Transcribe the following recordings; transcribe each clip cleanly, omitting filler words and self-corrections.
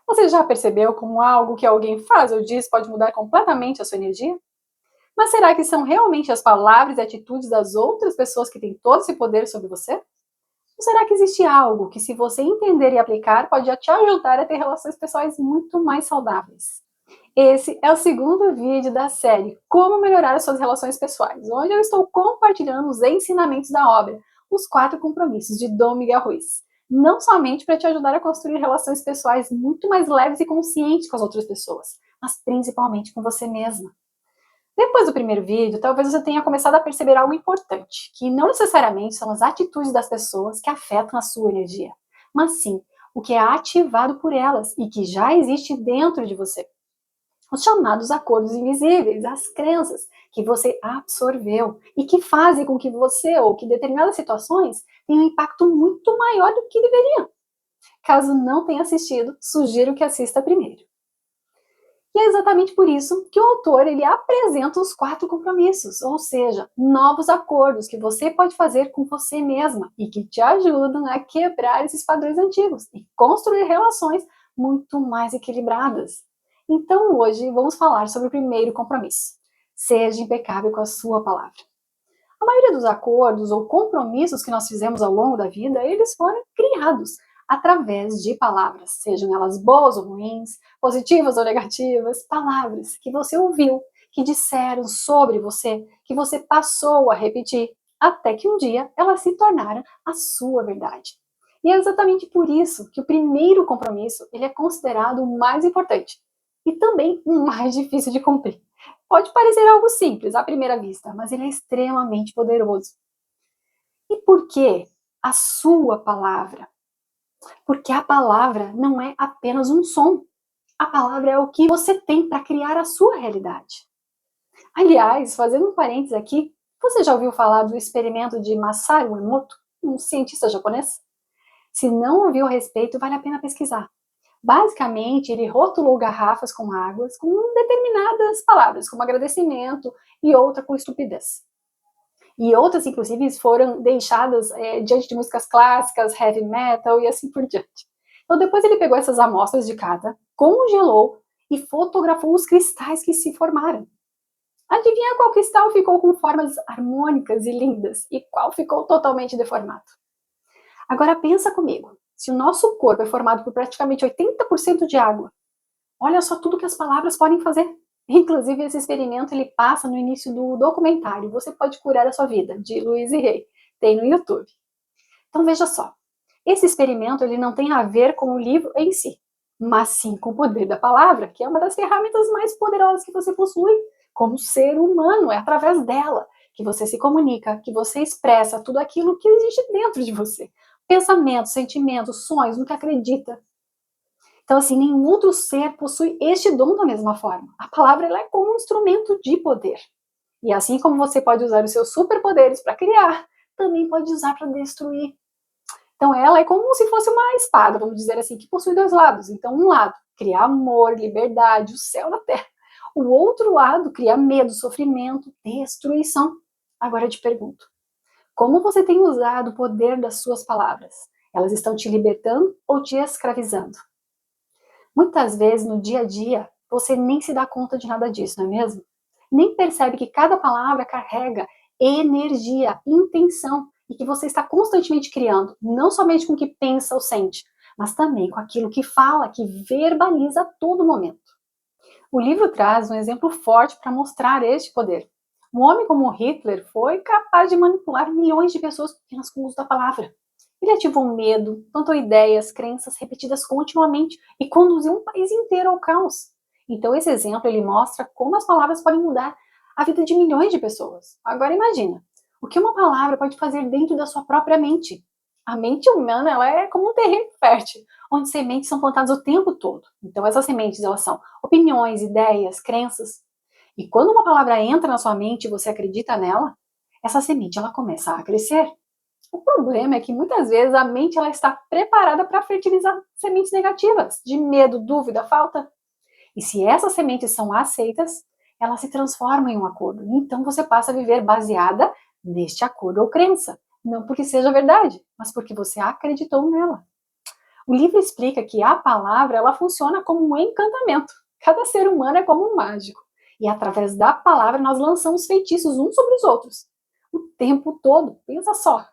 Você já percebeu como algo que alguém faz ou diz pode mudar completamente a sua energia? Mas será que são realmente as palavras e atitudes das outras pessoas que têm todo esse poder sobre você? Ou será que existe algo que, se você entender e aplicar, pode te ajudar a ter relações pessoais muito mais saudáveis? Esse é o segundo vídeo da série Como Melhorar as Suas Relações Pessoais, onde eu estou compartilhando os ensinamentos da obra Os Quatro Compromissos, de Dom Miguel Ruiz. Não somente para te ajudar a construir relações pessoais muito mais leves e conscientes com as outras pessoas, mas principalmente com você mesma. Depois do primeiro vídeo, talvez você tenha começado a perceber algo importante, que não necessariamente são as atitudes das pessoas que afetam a sua energia, mas sim o que é ativado por elas e que já existe dentro de você. Os chamados acordos invisíveis, as crenças que você absorveu e que fazem com que você ou que determinadas situações tenham um impacto muito maior do que deveriam. Caso não tenha assistido, sugiro que assista primeiro. E é exatamente por isso que o autor ele apresenta os quatro compromissos, ou seja, novos acordos que você pode fazer com você mesma e que te ajudam a quebrar esses padrões antigos e construir relações muito mais equilibradas. Então hoje vamos falar sobre o primeiro compromisso. Seja impecável com a sua palavra. A maioria dos acordos ou compromissos que nós fizemos ao longo da vida, eles foram criados através de palavras, sejam elas boas ou ruins, positivas ou negativas, palavras que você ouviu, que disseram sobre você, que você passou a repetir, até que um dia elas se tornaram a sua verdade. E é exatamente por isso que o primeiro compromisso ele é considerado o mais importante e também o mais difícil de cumprir. Pode parecer algo simples à primeira vista, mas ele é extremamente poderoso. E por que a sua palavra? Porque a palavra não é apenas um som. A palavra é o que você tem para criar a sua realidade. Aliás, fazendo um parênteses aqui, você já ouviu falar do experimento de Masaru Emoto, um cientista japonês? Se não ouviu a respeito, vale a pena pesquisar. Basicamente, ele rotulou garrafas com águas com determinadas palavras, como agradecimento e outra com estupidez. E outras, inclusive, foram deixadas diante de músicas clássicas, heavy metal e assim por diante. Então, depois ele pegou essas amostras de cada, congelou e fotografou os cristais que se formaram. Adivinha qual cristal ficou com formas harmônicas e lindas e qual ficou totalmente deformado? Agora pensa comigo, se o nosso corpo é formado por praticamente 80% de água, olha só tudo que as palavras podem fazer. Inclusive, esse experimento ele passa no início do documentário Você Pode Curar a Sua Vida, de Louise Hay. Tem no YouTube. Então, veja só. Esse experimento ele não tem a ver com o livro em si, mas sim com o poder da palavra, que é uma das ferramentas mais poderosas que você possui como ser humano. É através dela que você se comunica, que você expressa tudo aquilo que existe dentro de você. Pensamentos, sentimentos, sonhos, no que acredita. Então, assim, nenhum outro ser possui este dom da mesma forma. A palavra ela é como um instrumento de poder. E assim como você pode usar os seus superpoderes para criar, também pode usar para destruir. Então, ela é como se fosse uma espada, vamos dizer assim, que possui dois lados. Então, um lado, cria amor, liberdade, o céu na terra. O outro lado, cria medo, sofrimento, destruição. Agora eu te pergunto, como você tem usado o poder das suas palavras? Elas estão te libertando ou te escravizando? Muitas vezes, no dia a dia, você nem se dá conta de nada disso, não é mesmo? Nem percebe que cada palavra carrega energia, intenção, e que você está constantemente criando, não somente com o que pensa ou sente, mas também com aquilo que fala, que verbaliza a todo momento. O livro traz um exemplo forte para mostrar este poder. Um homem como Hitler foi capaz de manipular milhões de pessoas apenas com o uso da palavra. Ele ativou medo, plantou ideias, crenças repetidas continuamente e conduziu um país inteiro ao caos. Então esse exemplo ele mostra como as palavras podem mudar a vida de milhões de pessoas. Agora imagina, o que uma palavra pode fazer dentro da sua própria mente. A mente humana ela é como um terreno fértil, onde sementes são plantadas o tempo todo. Então essas sementes elas são opiniões, ideias, crenças. E quando uma palavra entra na sua mente e você acredita nela, essa semente ela começa a crescer. O problema é que muitas vezes a mente ela está preparada para fertilizar sementes negativas, de medo, dúvida, falta. E se essas sementes são aceitas, elas se transformam em um acordo. Então você passa a viver baseada neste acordo ou crença. Não porque seja verdade, mas porque você acreditou nela. O livro explica que a palavra ela funciona como um encantamento. Cada ser humano é como um mágico. E através da palavra nós lançamos feitiços uns sobre os outros. O tempo todo. Pensa só.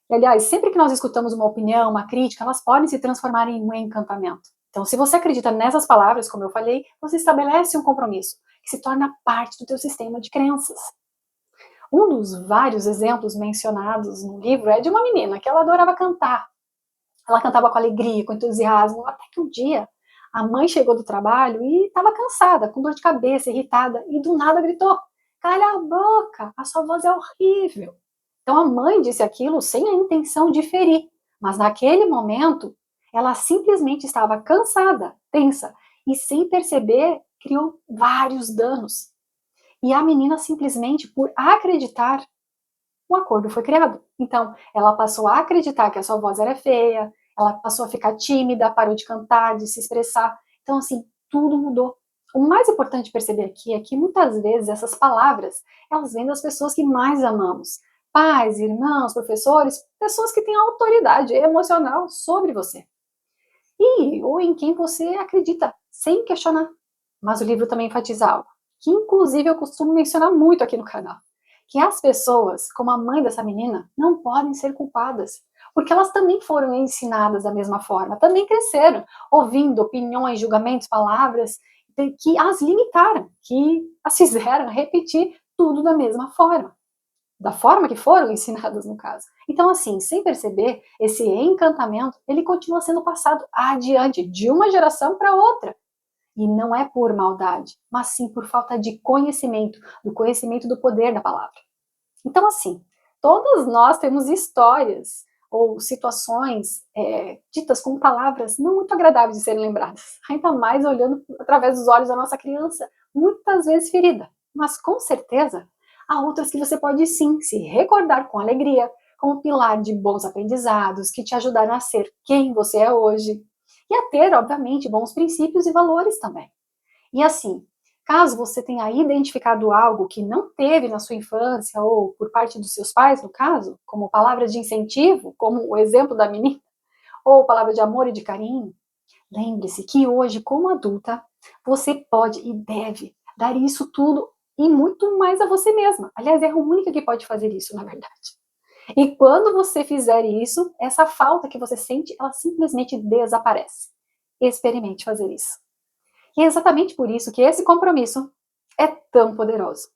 E, aliás, sempre que nós escutamos uma opinião, uma crítica, elas podem se transformar em um encantamento. Então, se você acredita nessas palavras, como eu falei, você estabelece um compromisso que se torna parte do teu sistema de crenças. Um dos vários exemplos mencionados no livro é de uma menina que ela adorava cantar. Ela cantava com alegria, com entusiasmo, até que um dia a mãe chegou do trabalho e estava cansada, com dor de cabeça, irritada, e do nada gritou: "Cala a boca, a sua voz é horrível". Então a mãe disse aquilo sem a intenção de ferir, mas naquele momento ela simplesmente estava cansada, tensa, e sem perceber criou vários danos. E a menina simplesmente por acreditar, um acordo foi criado. Então, ela passou a acreditar que a sua voz era feia, ela passou a ficar tímida, parou de cantar, de se expressar. Então, assim, tudo mudou. O mais importante perceber aqui é que muitas vezes essas palavras, elas vêm das pessoas que mais amamos. Pais, irmãos, professores, pessoas que têm autoridade emocional sobre você. Ou em quem você acredita, sem questionar. Mas o livro também enfatiza algo, que inclusive eu costumo mencionar muito aqui no canal, que as pessoas, como a mãe dessa menina, não podem ser culpadas, porque elas também foram ensinadas da mesma forma, também cresceram, ouvindo opiniões, julgamentos, palavras que as limitaram, que as fizeram repetir tudo da mesma forma, da forma que foram ensinadas no caso. Então, assim, sem perceber, esse encantamento, ele continua sendo passado adiante, de uma geração para outra. E não é por maldade, mas sim por falta de conhecimento, do conhecimento do poder da palavra. Então, assim, todos nós temos histórias ou situações ditas com palavras não muito agradáveis de serem lembradas, ainda mais olhando através dos olhos da nossa criança, muitas vezes ferida. Mas com certeza há outras que você pode sim se recordar com alegria, como pilar de bons aprendizados que te ajudaram a ser quem você é hoje e a ter, obviamente, bons princípios e valores também. E assim, caso você tenha identificado algo que não teve na sua infância ou por parte dos seus pais, no caso, como palavras de incentivo, como o exemplo da menina, ou palavra de amor e de carinho, lembre-se que hoje, como adulta, você pode e deve dar isso tudo e muito mais a você mesma. Aliás, é a única que pode fazer isso, na verdade. E quando você fizer isso, essa falta que você sente, ela simplesmente desaparece. Experimente fazer isso. E é exatamente por isso que esse compromisso é tão poderoso.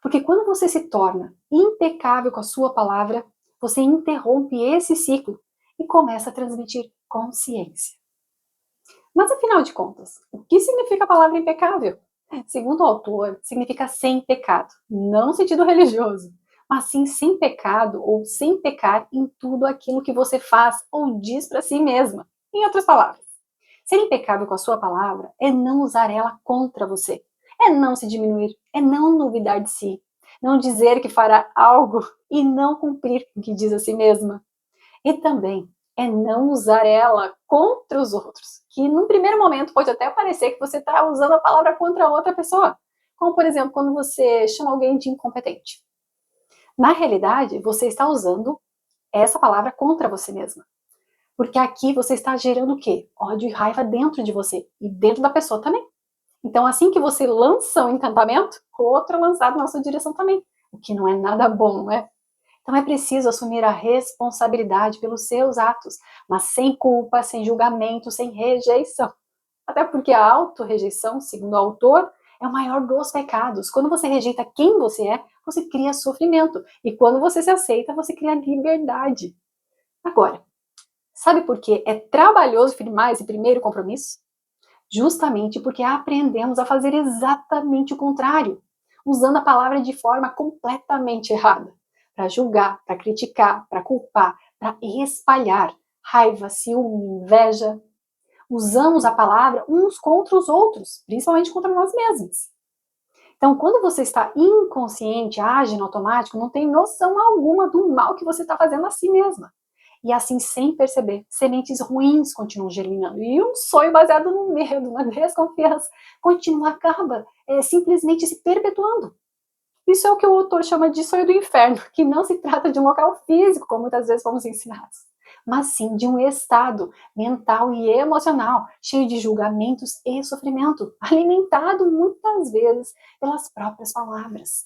Porque quando você se torna impecável com a sua palavra, você interrompe esse ciclo e começa a transmitir consciência. Mas afinal de contas, o que significa a palavra impecável? Segundo o autor, significa sem pecado, não no sentido religioso, mas sim sem pecado ou sem pecar em tudo aquilo que você faz ou diz para si mesma. Em outras palavras, ser impecável com a sua palavra é não usar ela contra você, é não se diminuir, é não duvidar de si, não dizer que fará algo e não cumprir o que diz a si mesma. E também é não usar ela contra os outros, que num primeiro momento pode até parecer que você está usando a palavra contra outra pessoa, como por exemplo quando você chama alguém de incompetente. Na realidade, você está usando essa palavra contra você mesma. Porque aqui você está gerando o quê? Ódio e raiva dentro de você e dentro da pessoa também. Então, assim que você lança um encantamento, outro é lançado na sua direção também, o que não é nada bom, não é? Então é preciso assumir a responsabilidade pelos seus atos, mas sem culpa, sem julgamento, sem rejeição. Até porque a autorrejeição, segundo o autor, é o maior dos pecados. Quando você rejeita quem você é, você cria sofrimento. E quando você se aceita, você cria liberdade. Agora, sabe por que é trabalhoso firmar esse primeiro compromisso? Justamente porque aprendemos a fazer exatamente o contrário, usando a palavra de forma completamente errada, para julgar, para criticar, para culpar, para espalhar raiva, ciúme, inveja. Usamos a palavra uns contra os outros, principalmente contra nós mesmos. Então, quando você está inconsciente, age no automático, não tem noção alguma do mal que você está fazendo a si mesma. E assim, sem perceber, sementes ruins continuam germinando. E um sonho baseado no medo, na desconfiança, acaba simplesmente se perpetuando. Isso é o que o autor chama de sonho do inferno, que não se trata de um local físico, como muitas vezes fomos ensinados, mas sim de um estado mental e emocional cheio de julgamentos e sofrimento, alimentado muitas vezes pelas próprias palavras.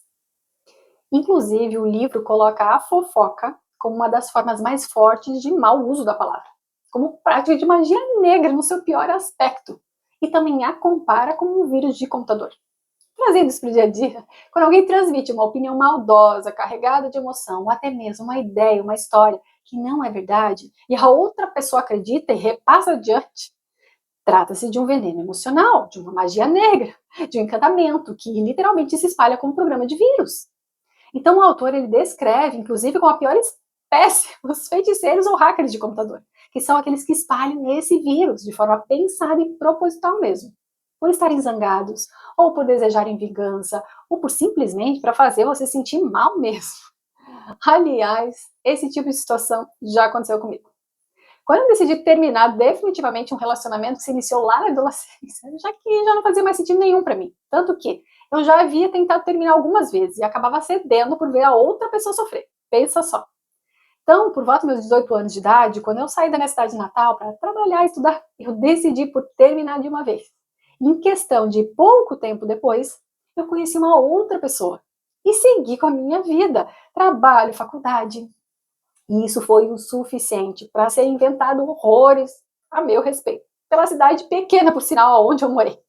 Inclusive, o livro coloca a fofoca como uma das formas mais fortes de mau uso da palavra, como prática de magia negra no seu pior aspecto, e também a compara com um vírus de computador. Trazendo isso para o dia a dia, quando alguém transmite uma opinião maldosa, carregada de emoção, ou até mesmo uma ideia, uma história que não é verdade, e a outra pessoa acredita e repassa adiante, trata-se de um veneno emocional, de uma magia negra, de um encantamento que literalmente se espalha como um programa de vírus. Então o autor ele descreve, inclusive com a pior espécie, os feiticeiros ou hackers de computador, que são aqueles que espalham esse vírus de forma pensada e proposital mesmo, por estarem zangados, ou por desejarem vingança, ou por simplesmente para fazer você sentir mal mesmo. Aliás, esse tipo de situação já aconteceu comigo. Quando eu decidi terminar definitivamente um relacionamento que se iniciou lá na adolescência, já que já não fazia mais sentido nenhum para mim. Tanto que eu já havia tentado terminar algumas vezes e acabava cedendo por ver a outra pessoa sofrer. Pensa só. Então, por volta dos meus 18 anos de idade, quando eu saí da minha cidade natal para trabalhar e estudar, eu decidi por terminar de uma vez. Em questão de pouco tempo depois, eu conheci uma outra pessoa e segui com a minha vida, trabalho, faculdade. E isso foi o suficiente para ser inventado horrores a meu respeito, pela cidade pequena, por sinal, onde eu morei.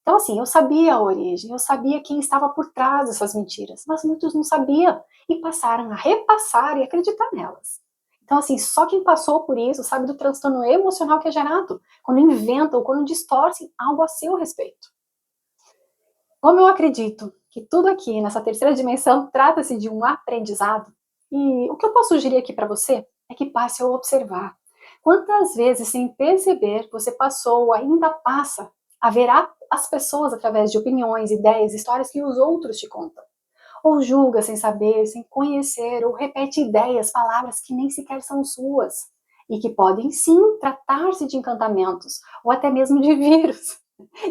Então, assim, eu sabia a origem, eu sabia quem estava por trás dessas mentiras, mas muitos não sabiam e passaram a repassar e acreditar nelas. Então, assim, só quem passou por isso sabe do transtorno emocional que é gerado quando inventam, quando distorcem algo a seu respeito. Como eu acredito que tudo aqui nessa terceira dimensão trata-se de um aprendizado, e o que eu posso sugerir aqui para você é que passe a observar quantas vezes, sem perceber, você passou ou ainda passa a ver as pessoas através de opiniões, ideias, histórias que os outros te contam. Ou julga sem saber, sem conhecer, ou repete ideias, palavras que nem sequer são suas, e que podem sim tratar-se de encantamentos, ou até mesmo de vírus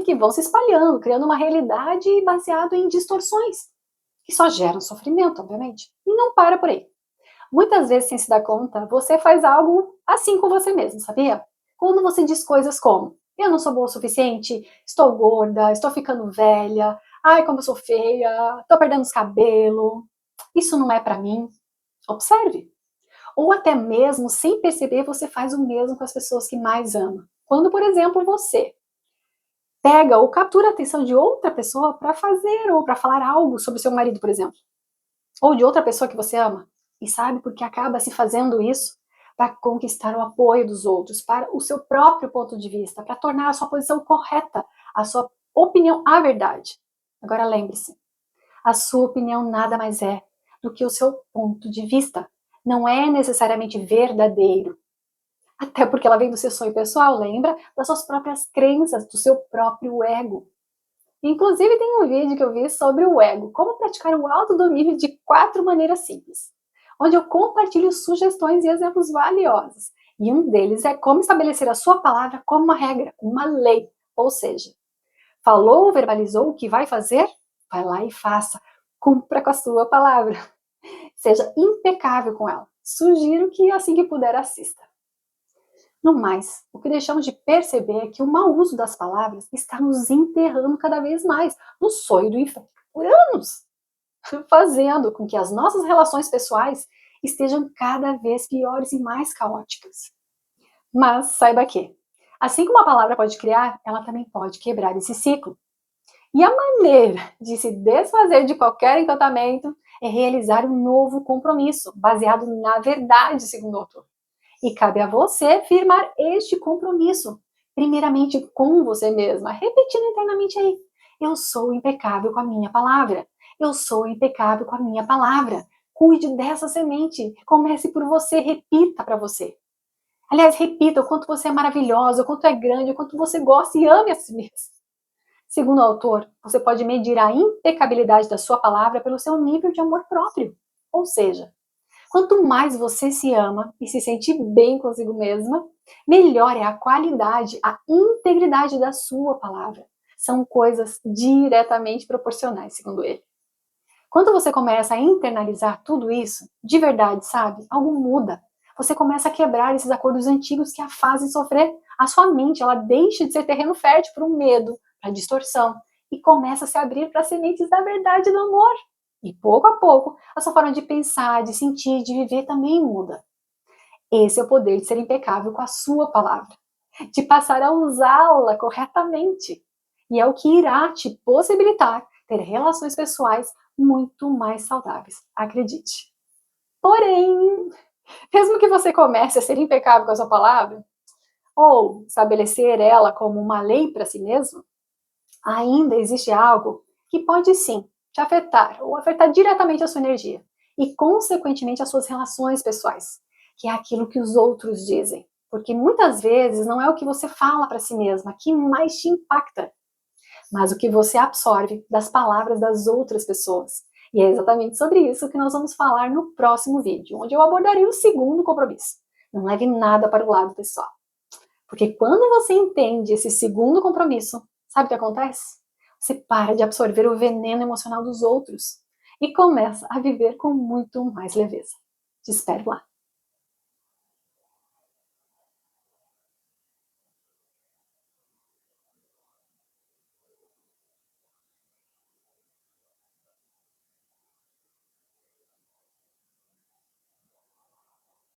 que vão se espalhando, criando uma realidade baseada em distorções, que só geram sofrimento, obviamente. E não para por aí. Muitas vezes, sem se dar conta, você faz algo assim com você mesmo, sabia? Quando você diz coisas como: eu não sou boa o suficiente, estou gorda, estou ficando velha, ai, como eu sou feia, estou perdendo os cabelos, isso não é para mim. Observe. Ou até mesmo, sem perceber, você faz o mesmo com as pessoas que mais ama. Quando, por exemplo, você pega ou captura a atenção de outra pessoa para fazer ou para falar algo sobre o seu marido, por exemplo, ou de outra pessoa que você ama. E sabe por que acaba se fazendo isso? Para conquistar o apoio dos outros, para o seu próprio ponto de vista, para tornar a sua posição correta, a sua opinião a verdade. Agora lembre-se, a sua opinião nada mais é do que o seu ponto de vista. Não é necessariamente verdadeiro. Até porque ela vem do seu sonho pessoal, lembra? Das suas próprias crenças, do seu próprio ego. Inclusive tem um vídeo que eu vi sobre o ego, como praticar o autodomínio de 4 maneiras simples, onde eu compartilho sugestões e exemplos valiosos. E um deles é como estabelecer a sua palavra como uma regra, uma lei. Ou seja, falou ou verbalizou o que vai fazer? Vai lá e faça. Cumpra com a sua palavra. Seja impecável com ela. Sugiro que assim que puder assista. No mais, o que deixamos de perceber é que o mau uso das palavras está nos enterrando cada vez mais no sonho do inferno por anos, fazendo com que as nossas relações pessoais estejam cada vez piores e mais caóticas. Mas saiba que, assim como a palavra pode criar, ela também pode quebrar esse ciclo. E a maneira de se desfazer de qualquer encantamento é realizar um novo compromisso, baseado na verdade, segundo o autor. E cabe a você firmar este compromisso, primeiramente com você mesma, repetindo internamente aí: eu sou impecável com a minha palavra. Eu sou impecável com a minha palavra. Cuide dessa semente. Comece por você, repita para você. Aliás, repita o quanto você é maravilhosa, o quanto é grande, o quanto você gosta e ame a si mesma. Segundo o autor, você pode medir a impecabilidade da sua palavra pelo seu nível de amor próprio. Ou seja, quanto mais você se ama e se sente bem consigo mesma, melhor é a qualidade, a integridade da sua palavra. São coisas diretamente proporcionais, segundo ele. Quando você começa a internalizar tudo isso, de verdade, sabe? Algo muda. Você começa a quebrar esses acordos antigos que a fazem sofrer. A sua mente, ela deixa de ser terreno fértil para o medo, para a distorção, e começa a se abrir para as sementes da verdade e do amor. E pouco a pouco, a sua forma de pensar, de sentir, de viver também muda. Esse é o poder de ser impecável com a sua palavra, de passar a usá-la corretamente. E é o que irá te possibilitar ter relações pessoais muito mais saudáveis, acredite. Porém, mesmo que você comece a ser impecável com a sua palavra, ou estabelecer ela como uma lei para si mesmo, ainda existe algo que pode sim te afetar, ou afetar diretamente a sua energia, e consequentemente as suas relações pessoais, que é aquilo que os outros dizem. Porque muitas vezes não é o que você fala para si mesma que mais te impacta, mas o que você absorve das palavras das outras pessoas. E é exatamente sobre isso que nós vamos falar no próximo vídeo, onde eu abordarei o segundo compromisso. Não leve nada para o lado pessoal. Porque quando você entende esse segundo compromisso, sabe o que acontece? Você para de absorver o veneno emocional dos outros e começa a viver com muito mais leveza. Te espero lá.